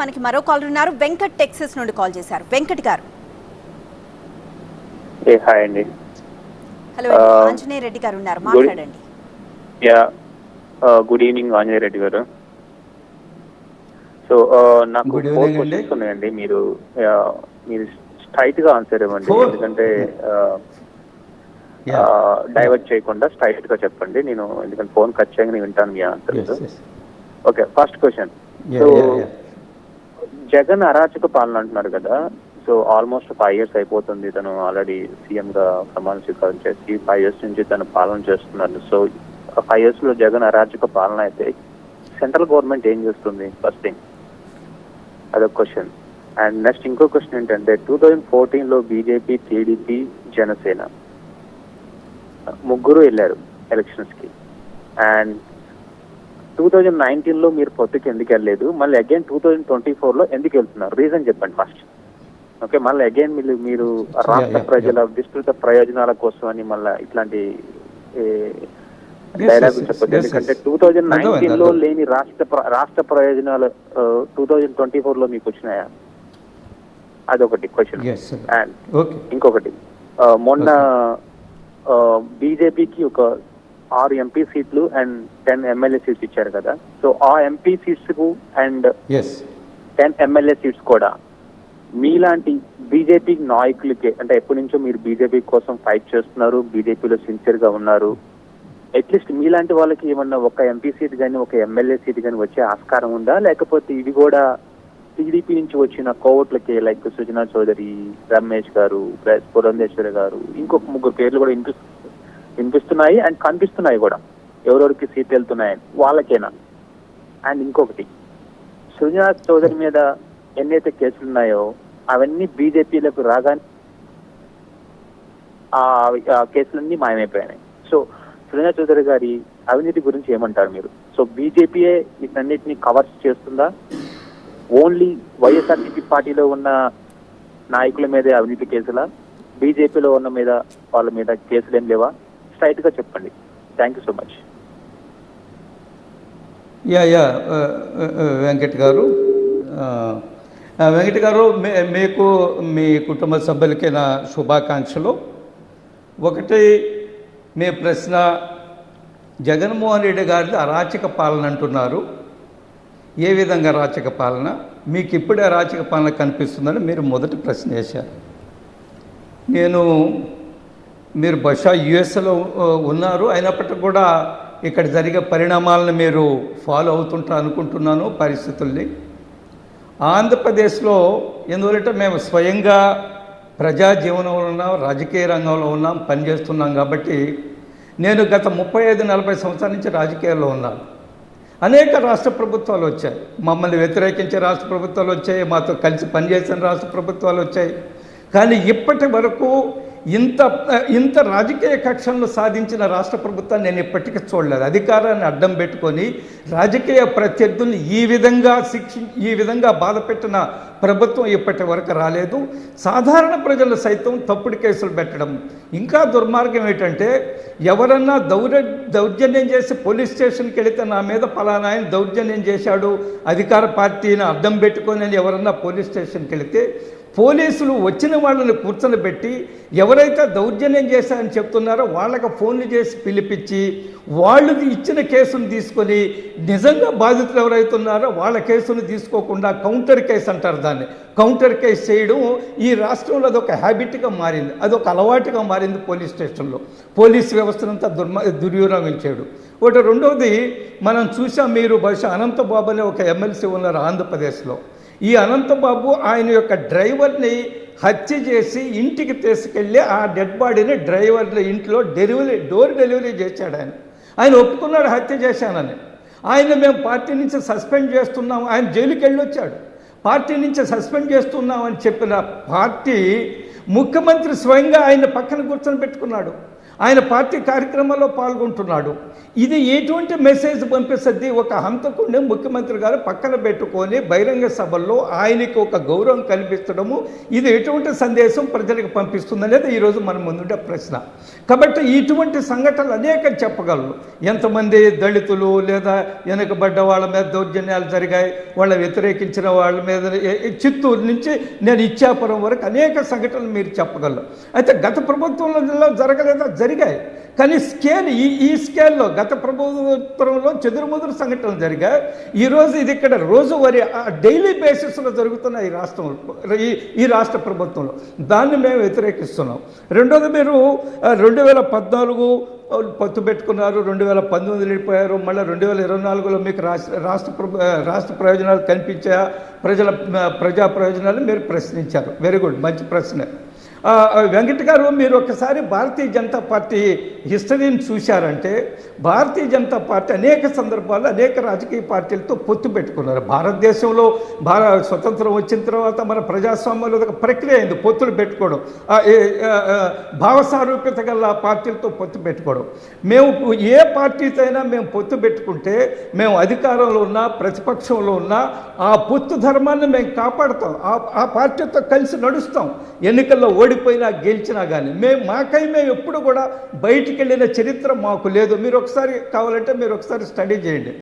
మనకి మరో కాలర్ ఉన్నారు. వెంకట్ టెక్సస్ నుండి కాల్ చేశారు. వెంకట్ గారు. హాయ్ అండి. హలో, ఆంజనేయ రెడ్డి గారు ఉన్నారు, మాట్లాడండి. గుడ్ ఈవినింగ్ ఆంజనేయ రెడ్డి గారు. సో నాకు 4 క్వశ్చన్స్ ఉన్నాయండి. మీరు స్ట్రైట్ గా ఆన్సర్ ఇవ్వండి, ఎందుకంటే డైవర్ట్ చేయకుండా స్ట్రైట్ గా చెప్పండి. నేను ఎందుకంటే ఫోన్ కట్ చేయగానే వింటాను మీ answer. Okay, first question. So Jagan అరాచక పాలన అంటున్నారు కదా. సో ఆల్మోస్ట్ 5 years అయిపోతుంది. తను ఆల్రెడీ సీఎం గా ప్రమాణ స్వీకారం చేసి 5 years నుంచి తను పాలన చేస్తున్నారు. సో 5 years లో జగన్ అరాచక పాలన అయితే సెంట్రల్ గవర్నమెంట్ ఏం చేస్తుంది? ఫస్ట్ థింగ్ అదొక క్వశ్చన్. అండ్ నెక్స్ట్ ఇంకో క్వశ్చన్ ఏంటంటే 2014 లో బీజేపీ, టీడీపీ, జనసేన ముగ్గురు వెళ్ళారు ఎలక్షన్స్ కి. అండ్ 2019 లో మీరు పొత్తుకి ఎందుకు వెళ్ళలేదు? మళ్ళీ అగైన్ 2024 లో ఎందుకు వెళ్తున్నారు? రీజన్ చెప్పండి ఫస్ట్. ఓకే, మళ్ళీ అగైన్ మీరు రాష్ట్ర ప్రజల విస్తృత ప్రయోజనాల కోసం అని మళ్ళీ ఇట్లాంటి డైలాగ్ చెప్పదు. ఎందుకంటే 2019 లో లేని రాష్ట్ర ప్రయోజనాలు 2024 లో మీకు వచ్చినాయా? అదొకటి క్వశ్చన్. అండ్ ఇంకొకటి, మొన్న బీజేపీకి ఒక 6 ఎంపీ సీట్లు అండ్ 10 ఎమ్మెల్యే సీట్స్ ఇచ్చారు కదా. సో ఆ ఎంపీ సీట్స్ కు అండ్ 10 ఎమ్మెల్యే సీట్స్ కూడా మీలాంటి బీజేపీ నాయకులకే, అంటే ఎప్పటి నుంచో మీరు బీజేపీ కోసం ఫైట్ చేస్తున్నారు, బీజేపీలో సిన్సియర్ గా ఉన్నారు, అట్లీస్ట్ మీలాంటి వాళ్ళకి ఏమన్నా ఒక ఎంపీ సీట్ కానీ ఒక ఎమ్మెల్యే సీట్ కానీ వచ్చే ఆస్కారం ఉందా? లేకపోతే ఇది కూడా టీడీపీ నుంచి వచ్చిన కోవట్లకి, లైక్ సుజనా చౌదరి, రమేష్ గారు, పురంధేశ్వరి గారు, ఇంకొక 3 పేర్లు కూడా వినిపిస్తున్నాయి అండ్ కనిపిస్తున్నాయి కూడా, ఎవరెవరికి సీట్లు వెళ్తున్నాయని వాళ్ళకేనా? అండ్ ఇంకొకటి, సుజనా చౌదరి మీద ఎన్నైతే కేసులు ఉన్నాయో అవన్నీ బీజేపీలకు రాగానే ఆ కేసులన్నీ మాయమైపోయాయి. సో సుజనా చౌదరి గారి అవినీతి గురించి ఏమంటారు మీరు? సో బీజేపీయే వీటన్నిటిని కవర్స్ చేస్తుందా? ఓన్లీ వైఎస్ఆర్సీపీ పార్టీలో ఉన్న నాయకుల మీదే అవినీతి కేసులా? బీజేపీలో ఉన్న వాళ్ళ మీద కేసులు ఏం లేవా? స్ట్రైట్ గా చెప్పండి. Thank you so much. Venkat గారు, మీకు మీ కుటుంబ సభ్యులకి నా శుభాకాంక్షలు. ఒకటి, మీ ప్రశ్న, జగన్మోహన్ రెడ్డి గారిది అరాచక పాలన అంటున్నారు. ఏ విధంగా అరాచక పాలన? మీకు ఇప్పుడే అరాచక పాలన కనిపిస్తుందని మీరు మొదటి ప్రశ్న వేశారు. మీరు బహుశా యుఎస్లో ఉన్నారు, అయినప్పటికీ కూడా ఇక్కడ జరిగే పరిణామాలను మీరు ఫాలో అవుతుంటారు అనుకుంటున్నాను, పరిస్థితుల్ని. ఆంధ్రప్రదేశ్లో ఎందువలంటే మేము స్వయంగా ప్రజా జీవనంలో ఉన్నాం, రాజకీయ రంగంలో ఉన్నాం, పనిచేస్తున్నాం. కాబట్టి నేను గత 35-40 సంవత్సరాల నుంచి రాజకీయాల్లో ఉన్నాను. అనేక రాష్ట్ర ప్రభుత్వాలు వచ్చాయి, మమ్మల్ని వ్యతిరేకించే రాష్ట్ర ప్రభుత్వాలు వచ్చాయి, మాతో కలిసి పనిచేసిన రాష్ట్ర ప్రభుత్వాలు వచ్చాయి. కానీ ఇప్పటి వరకు ఇంత రాజకీయ కక్షలను సాధించిన రాష్ట్ర ప్రభుత్వాన్ని నేను ఇప్పటికీ చూడలేదు. అధికారాన్ని అడ్డం పెట్టుకొని రాజకీయ ప్రత్యర్థుల్ని ఈ విధంగా బాధపెట్టిన ప్రభుత్వం ఇప్పటి వరకు రాలేదు. సాధారణ ప్రజలు సైతం తప్పుడు కేసులు పెట్టడం. ఇంకా దుర్మార్గం ఏంటంటే, ఎవరన్నా దౌర్జన్యం చేసి పోలీస్ స్టేషన్కి వెళితే నా మీద ఫలానా ఆయన దౌర్జన్యం చేశాడు, అధికార పార్టీని అడ్డం పెట్టుకొని ఎవరన్నా పోలీస్ స్టేషన్కి వెళితే పోలీసులు వచ్చిన వాళ్ళని కూర్చొని ఎవరైతే దౌర్జన్యం చేశారని చెప్తున్నారో వాళ్ళకి ఫోన్లు చేసి పిలిపించి వాళ్ళు ఇచ్చిన కేసును తీసుకొని నిజంగా బాధితులు ఎవరైతే ఉన్నారో వాళ్ళ కేసును తీసుకోకుండా కౌంటర్ కేసు అంటారు దాన్ని, కౌంటర్ కేసు చేయడం ఈ రాష్ట్రంలో అదొక హ్యాబిట్గా మారింది, అదొక అలవాటుగా మారింది. పోలీస్ స్టేషన్లో పోలీస్ వ్యవస్థనంతా దుర్వినియోగం చేయడం ఒకటి. రెండవది, మనం చూసాం, మీరు బహుశా అనంతబాబు అనే ఒక ఎమ్మెల్సీ ఉన్నారు ఆంధ్రప్రదేశ్లో. ఈ అనంతబాబు ఆయన యొక్క డ్రైవర్ని హత్య చేసి ఇంటికి తీసుకెళ్ళి ఆ డెడ్ బాడీని డ్రైవర్ల ఇంట్లో డోర్ డెలివరీ చేశాడు. ఆయన ఒప్పుకున్నాడు హత్య చేశానని. ఆయన మేము పార్టీ నుంచి సస్పెండ్ చేస్తున్నాం, ఆయన జైలుకి వెళ్ళి వచ్చాడు. పార్టీ నుంచి సస్పెండ్ చేస్తున్నామని చెప్పిన పార్టీ ముఖ్యమంత్రి స్వయంగా ఆయన పక్కన కూర్చొని పెట్టుకున్నాడు. ఆయన పార్టీ కార్యక్రమాల్లో పాల్గొంటున్నాడు. ఇది ఎటువంటి మెసేజ్ పంపిస్తుంది? ఒక హంతకుడిని ముఖ్యమంత్రి గారు పక్కన పెట్టుకొని బహిరంగ సభల్లో ఆయనకి ఒక గౌరవం కల్పించడము, ఇది ఎటువంటి సందేశం ప్రజలకు పంపిస్తుంది అనేది ఈరోజు మన ముందుండే ప్రశ్న. కాబట్టి ఇటువంటి సంఘటనలు అనేకం చెప్పగలరు. ఎంతమంది దళితులు లేదా వెనుకబడ్డ వాళ్ళ మీద దౌర్జన్యాలు జరిగాయి, వాళ్ళ వ్యతిరేకించిన వాళ్ళ మీద చిత్తూరు నుంచి నేను ఇచ్చాపురం వరకు అనేక సంఘటనలు మీరు చెప్పగలరు. అయితే గత ప్రభుత్వంలో జరగలేదా? జరిగాయి. కానీ స్కేల్ ఈ స్కేల్లో గత ప్రభుత్వంలో చెదురుముదురు సంఘటనలు జరిగాయి. ఈరోజు ఇది ఇక్కడ రోజువారీ డైలీ బేసిస్లో జరుగుతున్న ఈ రాష్ట్రంలో ఈ రాష్ట్ర ప్రభుత్వంలో దాన్ని మేము వ్యతిరేకిస్తున్నాం. రెండోది, మీరు 2014 పొత్తు పెట్టుకున్నారు, 2019 వెళ్ళిపోయారు, మళ్ళీ 2024లో మీకు రాష్ట్ర ప్రయోజనాలు కనిపించాయా, ప్రజా ప్రయోజనాలు మీరు ప్రశ్నించారు. వెరీ గుడ్, మంచి ప్రశ్నే. వెంకట్ గారు, మీరు ఒకసారి భారతీయ జనతా పార్టీ హిస్టరీని చూశారంటే భారతీయ జనతా పార్టీ అనేక సందర్భాల్లో అనేక రాజకీయ పార్టీలతో పొత్తు పెట్టుకున్నారు. భారతదేశంలో స్వతంత్రం వచ్చిన తర్వాత మన ప్రజాస్వామ్యంలో ఒక ప్రక్రియ అయింది పొత్తులు పెట్టుకోవడం, భావసారూప్యత గల పార్టీలతో పొత్తు పెట్టుకోవడం. మేము ఏ పార్టీతో అయినా మేము పొత్తు పెట్టుకుంటే మేము అధికారంలో ఉన్నా ప్రతిపక్షంలో ఉన్నా ఆ పొత్తు ధర్మాన్ని మేము కాపాడుతాం, ఆ పార్టీతో కలిసి నడుస్తాం. ఎన్నికల్లో ఓడిపోయినా గెలిచినా కానీ మేము ఎప్పుడు కూడా బయటికి వెళ్ళిన చరిత్ర మాకు లేదు. మీరు ఒకసారి కావాలంటే మీరు ఒకసారి స్టడీ చేయండి.